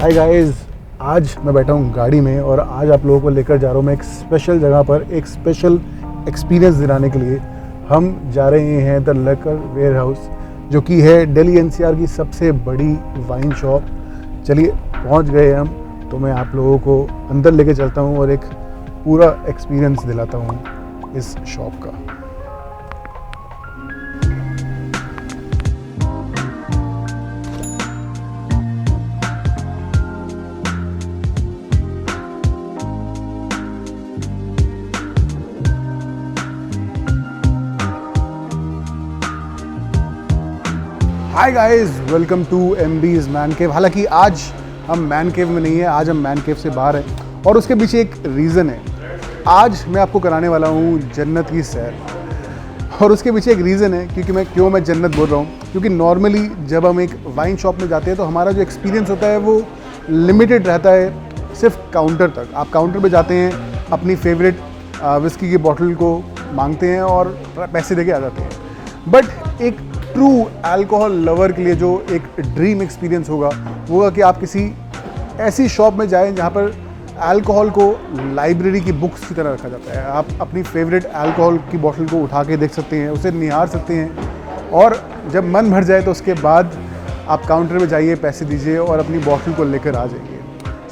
Hi guys, आज मैं बैठा हूँ गाड़ी में और आज आप लोगों को लेकर जा रहा हूँ मैं एक स्पेशल जगह पर, एक स्पेशल एक्सपीरियंस दिलाने के लिए। हम जा रहे हैं द लिकर वेयर हाउस, जो कि है दिल्ली एनसीआर की सबसे बड़ी वाइन शॉप। चलिए पहुँच गए हम, तो मैं आप लोगों को अंदर लेके चलता हूँ और एक पूरा एक्सपीरियंस दिलाता हूँ इस शॉप का। Hi guys, welcome to MB's man cave. हालांकि आज हम मैन केव में नहीं है, आज हम मैन केव से बाहर हैं और उसके पीछे एक रीज़न है। आज मैं आपको कराने वाला हूँ जन्नत की सैर, और उसके पीछे एक रीज़न है क्यों मैं जन्नत बोल रहा हूँ। क्योंकि नॉर्मली जब हम एक वाइन शॉप में जाते हैं तो हमारा जो एक्सपीरियंस होता है वो लिमिटेड रहता है सिर्फ काउंटर तक। आप काउंटर पे जाते हैं, अपनी फेवरेट विस्की की बॉटल को मांगते हैं और पैसे दे के आ जाते हैं। बट एक ट्रू अल्कोहल लवर के लिए जो एक ड्रीम एक्सपीरियंस होगा वो होगा कि आप किसी ऐसी शॉप में जाएं जहां पर अल्कोहल को लाइब्रेरी की बुक्स की तरह रखा जाता है। आप अपनी फेवरेट अल्कोहल की बोतल को उठा के देख सकते हैं, उसे निहार सकते हैं, और जब मन भर जाए तो उसके बाद आप काउंटर में जाइए, पैसे दीजिए और अपनी बोतल को लेकर आ जाइए।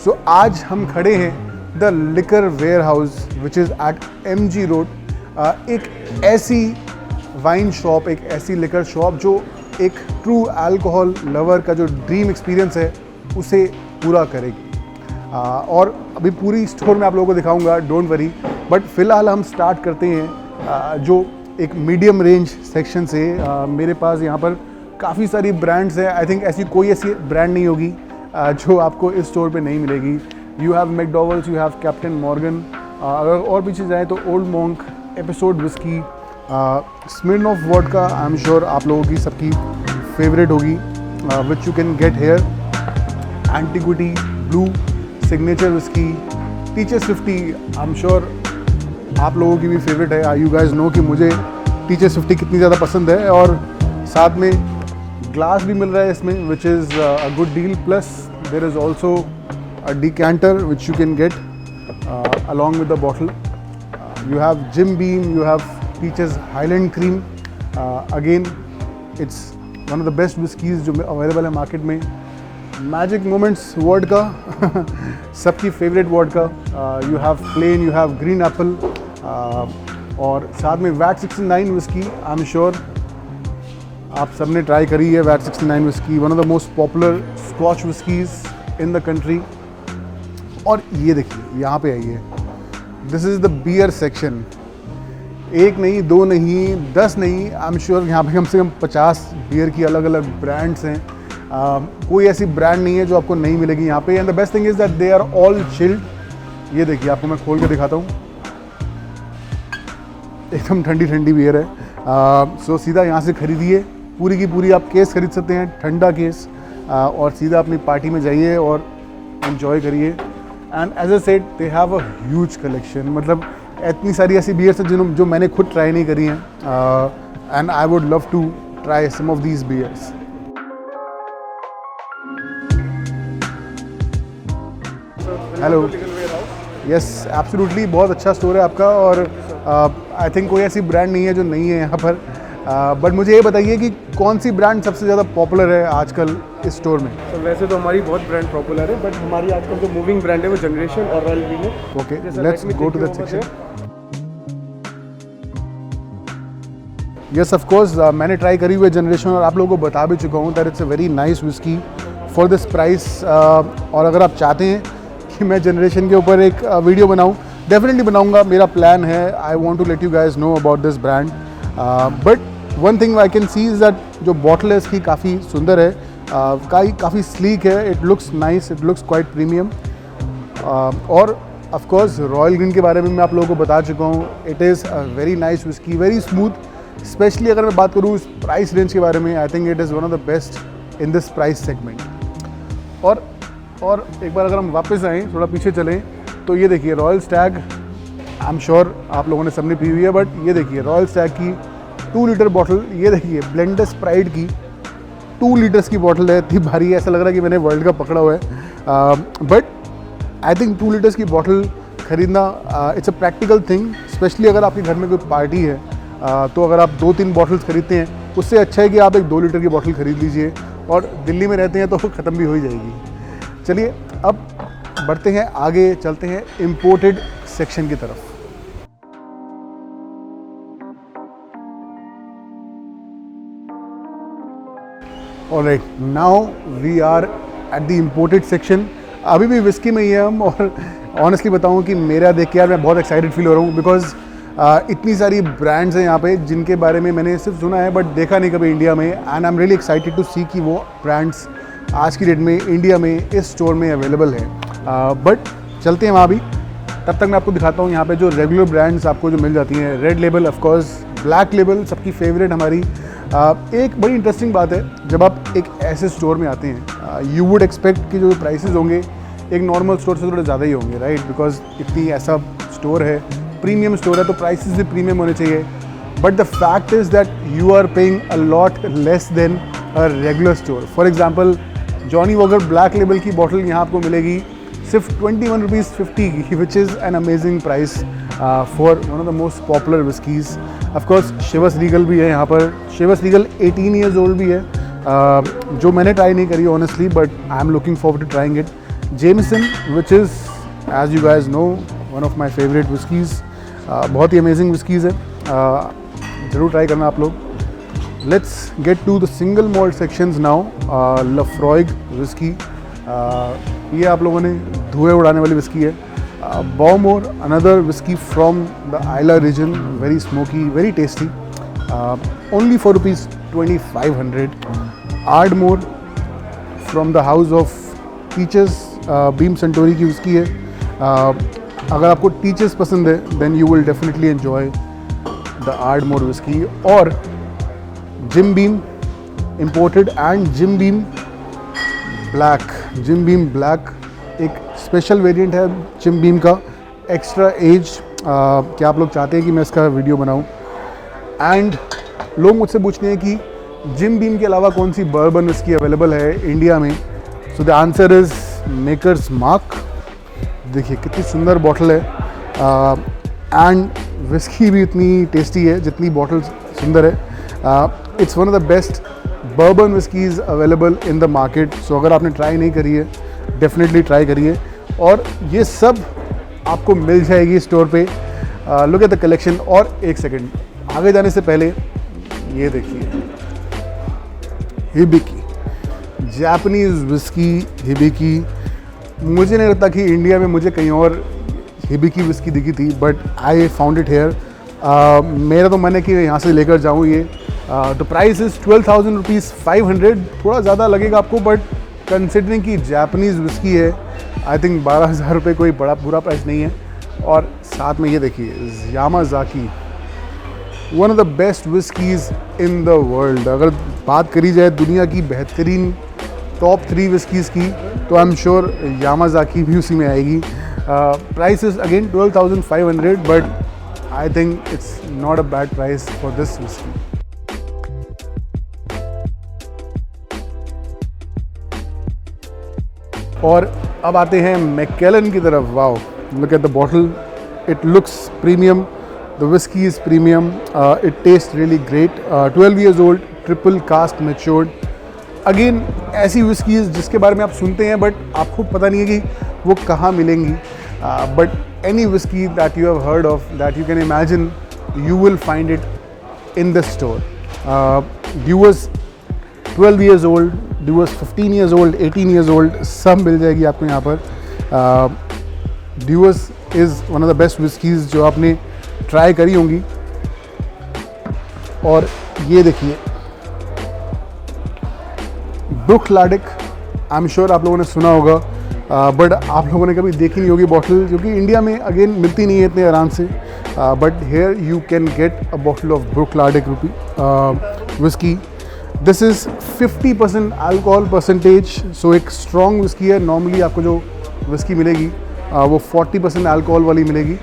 सो आज हम खड़े हैं the liquor warehouse which is at MG road. एक ऐसी वाइन शॉप, एक ऐसी लिकर शॉप जो एक ट्रू अल्कोहल लवर का जो ड्रीम एक्सपीरियंस है उसे पूरा करेगी। और अभी पूरी स्टोर में आप लोगों को दिखाऊंगा, डोंट वरी। बट फ़िलहाल हम स्टार्ट करते हैं जो एक मीडियम रेंज सेक्शन से। मेरे पास यहाँ पर काफ़ी सारी ब्रांड्स हैं। आई थिंक कोई ऐसी ब्रांड नहीं होगी जो आपको इस स्टोर पे नहीं मिलेगी। You have McDowell's, you have Captain Morgan, अगर और पीछे जाएँ तो Old Monk, episode whisky, Smirnoff vodka, I am sure आप लोगों की सबकी फेवरेट होगी, which you can get here, Antiquity, Blue, Signature whisky, Teacher's 50, I am sure आप लोगों की भी फेवरेट है। यू गाइज नो कि मुझे टीचर्स 50 कितनी ज़्यादा पसंद है। और साथ में ग्लास भी मिल रहा है इसमें, which is a good deal. Plus there is also a decanter which you can get along with the bottle. You have Jim Beam, you have Peaches Highland Cream, again it's one of the best whiskies जो available है market में। Magic Moments vodka सबकी favourite vodka. You have plain, you have green apple, और साथ में VAT 69 whisky. I am sure आप सबने try करी है VAT 69 whisky, one of the most popular scotch whiskies in the country. और ये देखिए, यहाँ पे आइए, this is the beer section. एक नहीं, दो नहीं, 10 नहीं, आई एम श्योर यहाँ पे कम से कम 50 बियर की अलग अलग ब्रांड्स हैं। कोई ऐसी ब्रांड नहीं है जो आपको नहीं मिलेगी यहाँ पे। And the best thing is that they are all chilled. ये देखिए, आपको मैं खोल के दिखाता हूँ, एकदम ठंडी ठंडी बियर है। सो सीधा यहाँ से खरीदिए, पूरी की पूरी आप केस खरीद सकते हैं, ठंडा केस, और सीधा अपनी पार्टी में जाइए और एंजॉय करिए। And as I said, they have a huge collection. मतलब इतनी सारी ऐसी बियर्स हैं जो मैंने खुद ट्राई नहीं करी हैं, and I would love to try some of these beers. Hello, yes absolutely, बहुत अच्छा स्टोर है आपका। और आई थिंक कोई ऐसी ब्रांड नहीं है जो नहीं है यहाँ पर। बट मुझे ये बताइए कि कौन सी ब्रांड सबसे ज़्यादा पॉपुलर है आजकल इस स्टोर में? तो वैसे तो हमारी बहुत ब्रांड पॉपुलर है, बट हमारी आजकल जो मूविंग ब्रांड है वो जनरेशन और रॉयल ग्रीन है। Okay, let's go to that section. Yes of course, मैंने ट्राई करी हुई है जनरेशन और आप लोगों को बता भी चुका हूँ that it's a very nice whisky for this price. और अगर आप चाहते हैं कि मैं जनरेशन के ऊपर एक वीडियो बनाऊँ, डेफिनेटली बनाऊँगा, मेरा प्लान है। I want to let you guys know about this brand. But one thing I can see is that जो बॉटल है इसकी काफ़ी सुंदर है, काफ़ी स्लीक है, it looks nice, it looks quite premium. और ऑफ कोर्स रॉयल ग्रीन के बारे में मैं आप लोगों को बता चुका हूँ। It is a very nice whisky, very smooth. Specially अगर मैं बात करूँ इस प्राइस रेंज के बारे में, I think it is one of the best in this price segment. और एक बार अगर हम वापस आएँ, थोड़ा पीछे चलें, तो ये देखिए royal Stag, I am sure आप लोगों ने सबने पी हुई है, बट ये देखिए रॉयल स्टैग की 2 लीटर बॉटल। ये देखिए ब्लेंडर स्प्राइट की 2 लीटर्स की बॉटल है, इतनी भारी है, ऐसा लग रहा है कि मैंने वर्ल्ड कप पकड़ा हुआ है। बट आई थिंक 2 लीटर्स की बॉटल ख़रीदना it's a practical thing, specially अगर आपके घर में कोई पार्टी है। तो अगर आप 2-3 बॉटल्स खरीदते हैं, उससे अच्छा है कि आप एक 2 लीटर की बॉटल ख़रीद लीजिए, और दिल्ली में रहते हैं तो ख़त्म भी हो ही जाएगी। चलिए अब बढ़ते हैं आगे, चलते हैं इम्पोर्टेड सेक्शन की तरफ। Alright, now we are at the imported section. अभी भी विस्की में ही है हम, और ऑनेस्टली बताऊं कि मेरा देख के यार मैं बहुत एक्साइटेड फील हो रहा हूँ, बिकॉज इतनी सारी ब्रांड्स हैं यहाँ पे जिनके बारे में मैंने सिर्फ सुना है बट देखा नहीं कभी इंडिया में, and I am really excited to see कि वो ब्रांड्स आज की डेट में इंडिया में इस स्टोर में अवेलेबल है। बट चलते हैं वहाँ भी, तब तक मैं आपको दिखाता हूँ यहाँ पे जो रेगुलर ब्रांड्स आपको जो मिल जाती हैं। Red label, of course black label सबकी फेवरेट हमारी। एक बड़ी इंटरेस्टिंग बात है, जब आप एक ऐसे स्टोर में आते हैं, यू वुड एक्सपेक्ट कि जो प्राइसेस होंगे एक नॉर्मल स्टोर से थोड़े ज़्यादा ही होंगे, राइट? बिकॉज इतनी ऐसा स्टोर है, प्रीमियम स्टोर है, तो प्राइसेस भी प्रीमियम होने चाहिए। But the fact is that you are paying a lot less than a regular store. For example, Johnny Walker Black Label की बॉटल यहाँ आपको मिलेगी सिर्फ 21 रुपीज़ 50 की, which is an amazing price for one of the most popular whiskies. Of course Chivas Regal भी है यहाँ पर। शिवस रीगल 18 ईयर्स ओल्ड भी है, जो मैंने ट्राई नहीं करी honestly, but I am looking forward to trying it. Jameson, which is as you guys know one of my favourite whiskies, बहुत ही अमेजिंग विस्कीज़ है, ज़रूर ट्राई करना आप लोग। Let's get to the single malt sections now. Laphroaig whisky, ये आप लोगों ने धुएं उड़ाने वाली विस्की है। Bowmore, another whisky from the Islay region, very smoky, very tasty, only for ₹2500। Ardmore from the house of Teacher's, Beam Suntory की whisky है। अगर आपको टीचर्स पसंद है then you will definitely enjoy the Ardmore whisky. और Jim Beam imported and Jim Beam Black. Gym Beam black एक special variant है gym beam का, एक्स्ट्रा एज। क्या आप लोग चाहते हैं कि मैं इसका वीडियो बनाऊं? एंड लोग मुझसे पूछते हैं कि जिम बीम के अलावा कौन सी बर्बन विस्की अवेलेबल है इंडिया में। So the answer is makers mark. देखिए कितनी सुंदर बॉटल है, एंड विस्की भी इतनी टेस्टी है जितनी बॉटल सुंदर है। It's one of the best bourbon whiskies available in the market. So अगर आपने ट्राई नहीं करी है डेफिनेटली ट्राई करिए, और ये सब आपको मिल जाएगी स्टोर पे। Look at the collection. और एक सेकेंड आगे जाने से पहले ये देखिए, हिबिकी, जापानीज़ विस्की हिबिकी। मुझे नहीं लगता कि इंडिया में मुझे कहीं और हिबिकी विस्की दिखी थी, but I found it here. मेरा तो मन है कि यहाँ से लेकर जाऊँ ये। The price is 12,500। थोड़ा ज़्यादा लगेगा आपको, बट कंसिडरिंग कि जापानीज़ विस्की है, आई थिंक 12,000 रुपये कोई बड़ा बुरा प्राइस नहीं है। और साथ में ये देखिए Yamazaki, one of the best whiskies in the world. अगर बात करी जाए दुनिया की बेहतरीन टॉप 3 विस्कीज़ की, तो आई एम श्योर यामाज़ाकी भी उसी में आएगी। Price is again 12,500, but I think it's not a bad price for this whisky. और अब आते हैं मैकेलन की तरफ। Wow, look at the bottle, it looks premium, the whisky is premium, it taste really great. 12 years old, triple cask matured. Again ऐसी whiskies जिसके बारे में आप सुनते हैं बट आपको पता नहीं है कि वो कहाँ मिलेंगी, but any whisky that you have heard of, that you can imagine, you will find it in this store. Dewar's 12 years old, Dewar's 15 years old, 18 years old, सब मिल जाएगी आपको यहाँ पर। Dewar's is one of the best whiskies जो आपने try करी होंगी। और ये देखिए ब्रुकलाडिक, आई एम श्योर आप लोगों ने सुना होगा, बट आप लोगों ने कभी देखी नहीं होगी बॉटल, क्योंकि इंडिया में अगेन मिलती नहीं है इतने आराम से। But here you can get a bottle of Bruichladdich whisky. This is 50% alcohol percentage, so एक स्ट्रॉन्ग विस्की है। नॉर्मली आपको जो विस्की मिलेगी वो 40% अल्कोहल वाली मिलेगी,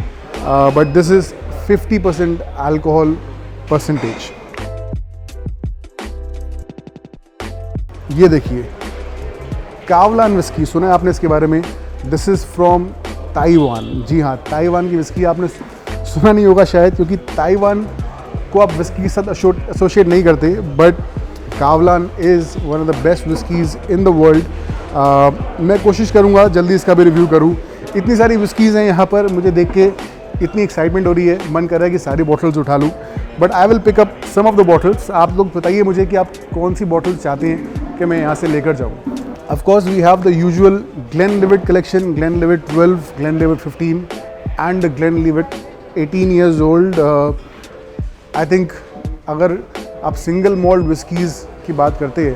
but this is 50% alcohol percentage. ये देखिए कावलान विस्की, सुना है आपने इसके बारे में? This is from Taiwan. जी हाँ, ताइवान की विस्की आपने सुना नहीं होगा शायद, क्योंकि ताइवान को आप विस्की के साथ एसोशिएट नहीं करते, but Kavalan is one of the best whiskies in the world. मैं कोशिश करूँगा जल्दी इसका भी रिव्यू करूँ। इतनी सारी विस्कीज़ हैं यहाँ पर, मुझे देख के इतनी एक्साइटमेंट हो रही है, मन कर रहा है कि सारी बॉटल्स उठा लूँ, but I will pick up some of the bottles. आप लोग बताइए मुझे कि आप कौन सी बॉटल्स चाहते हैं कि मैं यहाँ से लेकर जाऊँ। Of course, we have the usual Glenlivet collection, Glenlivet 12, Glenlivet 15, and the Glenlivet 18 years old. I think अगर आप सिंगल मॉल्ट विस्कीज़ की बात करते हैं,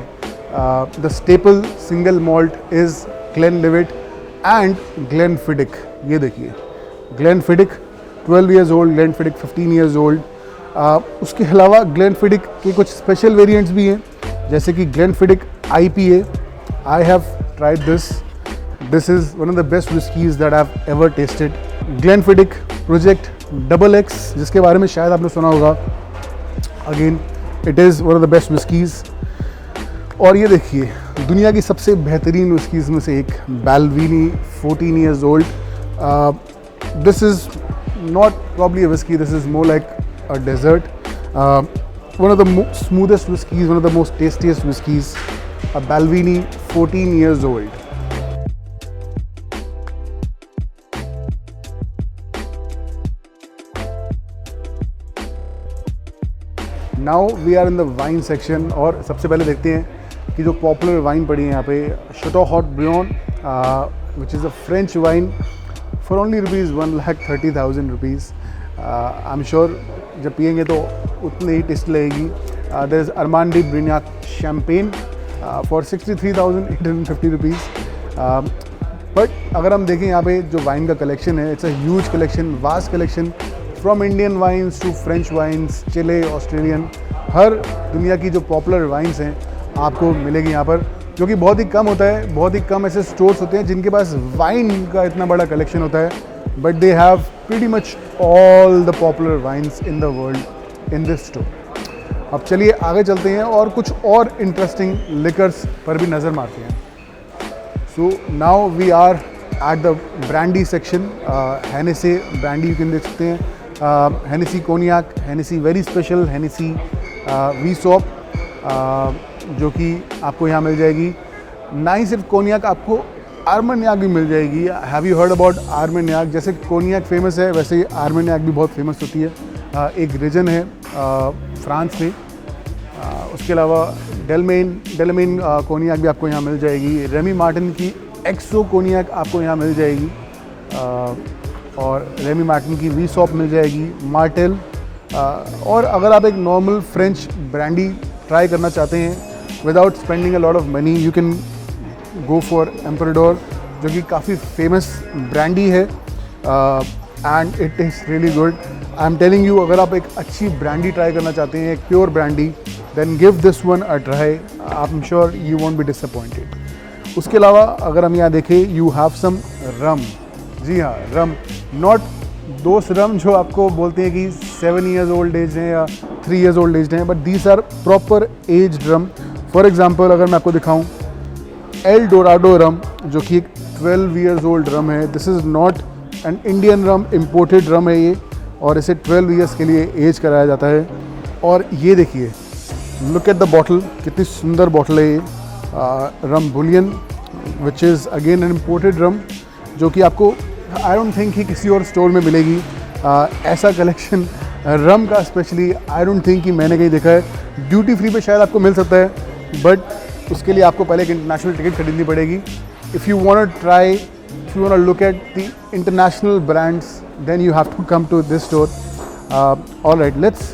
the staple single malt is Glenlivet and Glenfiddich। ये देखिए, Glenfiddich 12 years old, Glenfiddich 15 years old. उसके अलावा Glenfiddich के कुछ स्पेशल वेरिएंट्स भी हैं, जैसे कि Glenfiddich IPA. I have tried this. This is one of the best whiskeys that I've ever tasted. Glenfiddich Project XX, जिसके बारे में शायद आपने सुना होगा. Again, it is one of the best whiskeys. और ये देखिए, दुनिया की सबसे बेहतरीन whiskeys में से एक, Balvenie 14 years old. This is not probably a whiskey. This is more like a dessert. One of the smoothest whiskeys, one of the most tastiest whiskeys. A Balvenie 14 years old. Now we are in the wine section, और सबसे पहले देखते हैं कि जो popular wine पड़ी है यहाँ पे, Chateau Haut Brion, which is a French wine for only ₹1,30,000 rupees. I'm sure जब पियेंगे तो उतनी ही टेस्ट लगेगी. There is Armand de Brignac Champagne for 63,850 rupees. But अगर हम देखें यहाँ पे जो वाइन का कलेक्शन है, it's a huge collection, vast collection, from Indian wines to French wines, Chile, Australian, हर दुनिया की जो पॉपुलर वाइन्स हैं आपको मिलेगी यहाँ पर, जो कि बहुत ही कम होता है. बहुत ही कम ऐसे स्टोर्स होते हैं जिनके पास वाइन का इतना बड़ा कलेक्शन होता है, but they have pretty much all the popular wines in the world in this store. अब चलिए आगे चलते हैं और कुछ और इंटरेस्टिंग लिकर्स पर भी नज़र मारते हैं. So now we are at the brandy section. Hennessy brandy you can देख सकते हैं, Hennessy Cognac, Hennessy very special, Hennessy VSOP, जो कि आपको यहाँ मिल जाएगी. ना ही सिर्फ कोनियाक, आपको आर्मनियाक भी मिल जाएगी. Have you heard about Armagnac? जैसे कोनियाक फेमस है, वैसे ही आर्मनियाक भी बहुत फेमस होती है. एक रीजन है फ्रांस में. उसके अलावा डेलमेन कोनियाक भी आपको यहाँ मिल जाएगी. रेमी मार्टिन की एक्सो कोनियाक आपको यहाँ मिल जाएगी, और रेमी मार्टिन की वीसॉप मिल जाएगी, मार्टेल. और अगर आप एक नॉर्मल फ्रेंच ब्रांडी ट्राई करना चाहते हैं without spending a lot of money, you can go for Emperador, जो कि काफ़ी फेमस ब्रांडी है, and it is really good. I am telling you, अगर आप एक अच्छी ब्रांडी ट्राई करना चाहते हैं, एक pure brandy, then give this one a try. I am sure you won't be disappointed. उसके अलावा अगर हम यहाँ देखें, यू हैव सम रम. जी हाँ, रम, नॉट दोस्त रम जो आपको बोलते हैं कि 7 years old एज हैं या 3 years old एज हैं, but these are proper age rum. For example अगर मैं आपको दिखाऊँ, एल डोराडो रम, जो कि एक 12 years old रम है. This is not an Indian rum, imported rum है ये, और इसे 12 years के लिए एज कराया जाता है. और ये देखिए, लुक एट द बॉटल, कितनी सुंदर बॉटल है ये. Rum Bullion, which is again an imported rum, जो कि आपको आई डोंट थिंक कि किसी और स्टोर में मिलेगी. ऐसा कलेक्शन रम का स्पेशली आई डोंट थिंक कि मैंने कहीं देखा है. ड्यूटी फ्री पे शायद आपको मिल सकता है, बट उसके लिए आपको पहले एक इंटरनेशनल टिकट खरीदनी पड़ेगी. If you want try, if you want look at the international brands, then you have to come to this store. All right, let's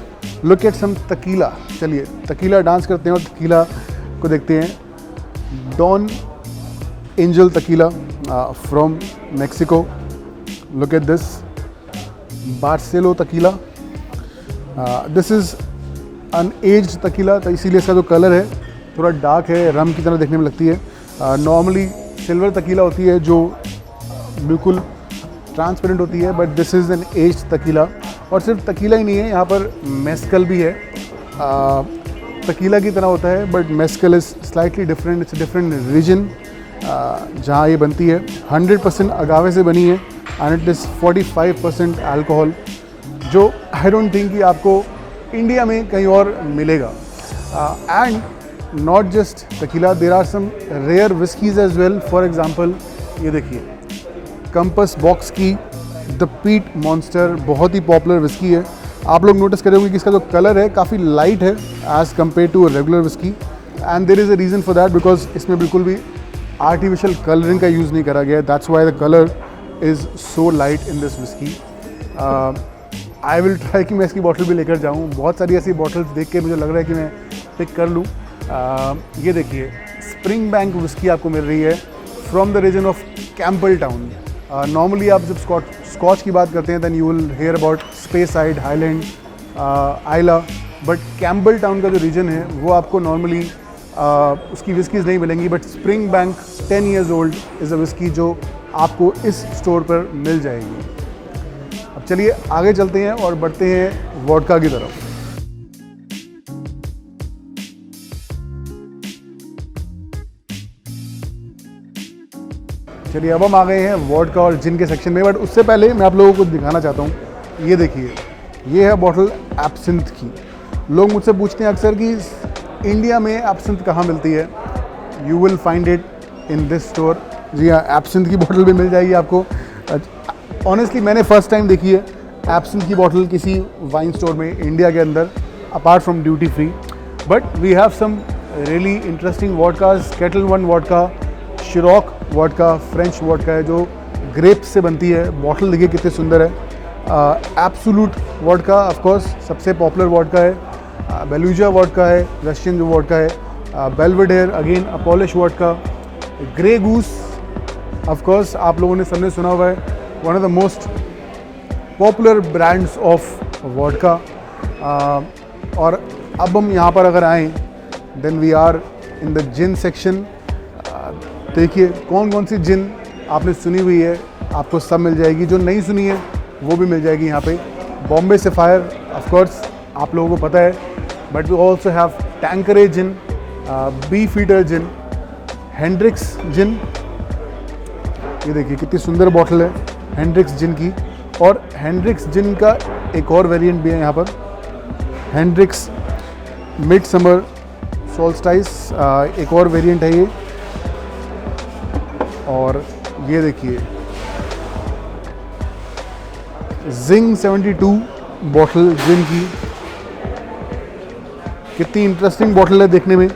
look at some tequila. चलिए tequila डांस करते हैं और tequila को देखते हैं. Don Angel tequila from Mexico. Look at this. Barcelo tequila. This is unaged tequila, तो इसीलिए इसका जो कलर है थोड़ा डार्क है, रम की तरह देखने में लगती है. नॉर्मली सिल्वर tequila होती है जो बिल्कुल ट्रांसपेरेंट होती है, but this is an aged tequila. और सिर्फ तकीला ही नहीं है, यहाँ पर मेस्कल भी है. तकीला की तरह होता है, but mezcal is slightly different, it's different region. जहाँ ये बनती है 100% अगावे से बनी है एंड इट इज़ 45% अल्कोहल, जो आई डोंट थिंक कि आपको इंडिया में कहीं और मिलेगा। And not just tequila, there are some rare whiskies as well. For example ये देखिए कंपस बॉक्स की द पीट मॉन्स्टर, बहुत ही पॉपुलर विस्की है। आप लोग नोटिस करेंगे कि इसका जो कलर है काफ़ी लाइट है as compared to regular whisky, and there is a reason for that because इसमें बिल्कुल भी आर्टिफिशियल कलरिंग का यूज़ नहीं करा गया। That's why the colour is so light in this whisky. I will try कि मैं इसकी बॉटल भी लेकर जाऊँ। बहुत सारी ऐसी बॉटल्स देख के मुझे लग रहा है कि मैं पिक कर लूँ। ये देखिए स्प्रिंग बैंक विस्की आपको मिल रही है from the region of Campbeltown. Normally आप जब स्कॉच की बात करते हैं then you will hear about Speyside, Highland, Islay, but Campbeltown का जो रीजन है वो आपको नॉर्मली उसकी विस्कीज़ नहीं मिलेंगी। But spring bank 10 years old is a whisky जो आपको इस स्टोर पर मिल जाएगी। अब चलिए आगे चलते हैं और बढ़ते हैं वोडका की तरफ। चलिए अब हम आ गए हैं वोडका और जिन के सेक्शन में, बट उससे पहले मैं आप लोगों को दिखाना चाहता हूँ। ये देखिए, ये है बॉटल एब्सिंथ की। लोग मुझसे पूछते हैं अक्सर कि इंडिया में एब्सिंथ कहाँ मिलती है। You will find it in this store. जी हाँ, एब्सिंथ की बॉटल भी मिल जाएगी आपको। ऑनेस्टली मैंने फर्स्ट टाइम देखी है एब्सिंथ की बॉटल किसी वाइन स्टोर में इंडिया के अंदर, apart from duty free. But we have some really interesting vodkas. Ketel One vodka, Ciroc vodka, French vodka है जो ग्रेप्स से बनती है। बॉटल देखिए कितनी सुंदर है। एब्सोल्यूट वोडका ऑफ कोर्स सबसे पॉपुलर वोडका है। बेलूजा वोडका है, रशियन जो वोडका है। Belvedere again a Polish vodka. Grey Goose of course आप लोगों ने सबने सुना हुआ है, one of the most popular brands of vodka. और अब हम यहाँ पर अगर आएँ then we are in the gin section. देखिए कौन कौन सी जिन आपने सुनी हुई है आपको सब मिल जाएगी, जो नहीं सुनी है वो भी मिल जाएगी यहाँ पे। बॉम्बे सफ़ायर ऑफ कोर्स आप लोगों को पता है, but we also have Tanqueray gin, Beefeater gin, Hendrick's gin. ये देखिए कितनी सुंदर बॉटल है हेंड्रिक्स जिन की। और हेंड्रिक्स जिन का एक और वेरिएंट भी है यहाँ पर, हेंड्रिक्स मिड समर सोल्स्टाइस, एक और वेरिएंट है ये। और ये देखिए जिंग 72 बॉटल जिन की, कितनी इंटरेस्टिंग बॉटल है देखने में।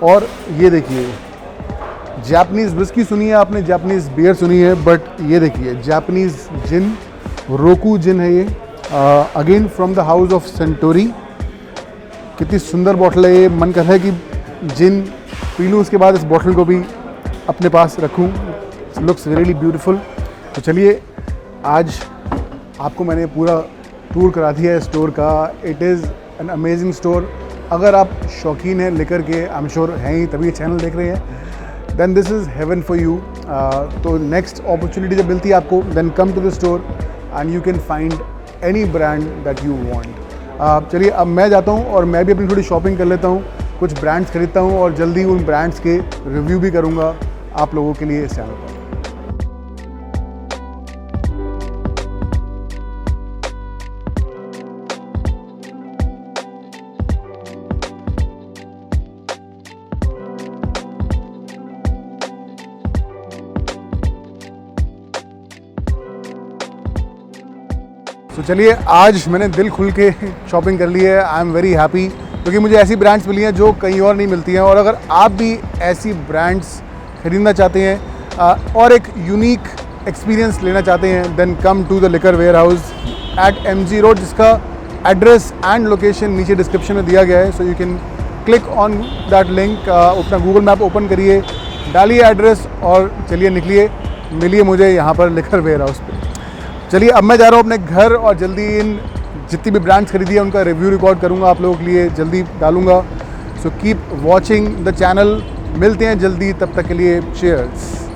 और ये देखिए जापानीज़ विस्की सुनी है आपने, जापानीज़ बियर सुनी है, बट ये देखिए जापानीज़ जिन, रोकू जिन है ये, again from the house of Centauri. कितनी सुंदर बॉटल है ये। मन कर रहा है कि जिन पी लूँ उसके बाद इस बॉटल को भी अपने पास रखूँ। Looks really beautiful. तो चलिए आज आपको मैंने पूरा टूर करा दिया है स्टोर का। It is an amazing store. अगर आप शौकीन हैं लिकर के, आई एम श्योर हैं ही तभी ये चैनल देख रहे हैं, then this is heaven for you. तो नेक्स्ट अपॉर्चुनिटी जब मिलती है आपको, then come to the store and you can find any brand that you want. चलिए अब मैं जाता हूँ और मैं भी अपनी थोड़ी शॉपिंग कर लेता हूँ, कुछ ब्रांड्स खरीदता हूँ और जल्दी उन ब्रांड्स के रिव्यू भी करूँगा आप लोगों के लिए इस चैनल पर। तो चलिए आज मैंने दिल खुल के शॉपिंग कर ली है। आई एम वेरी हैप्पी क्योंकि मुझे ऐसी ब्रांड्स मिली हैं जो कहीं और नहीं मिलती हैं। और अगर आप भी ऐसी ब्रांड्स खरीदना चाहते हैं और एक यूनिक एक्सपीरियंस लेना चाहते हैं, then come to the liquor warehouse at MG road, जिसका एड्रेस एंड लोकेशन नीचे डिस्क्रिप्शन में दिया गया है। So you can click on that link. अपना गूगल मैप ओपन करिए, डालिए एड्रेस और चलिए निकलिए, मिलिए मुझे यहाँ पर लिकर वेयर हाउस पे। चलिए अब मैं जा रहा हूँ अपने घर और जल्दी इन जितनी भी ब्रांड्स खरीदी है उनका रिव्यू रिकॉर्ड करूँगा, आप लोगों के लिए जल्दी डालूँगा। So keep watching the channel. मिलते हैं जल्दी, तब तक के लिए चीयर्स।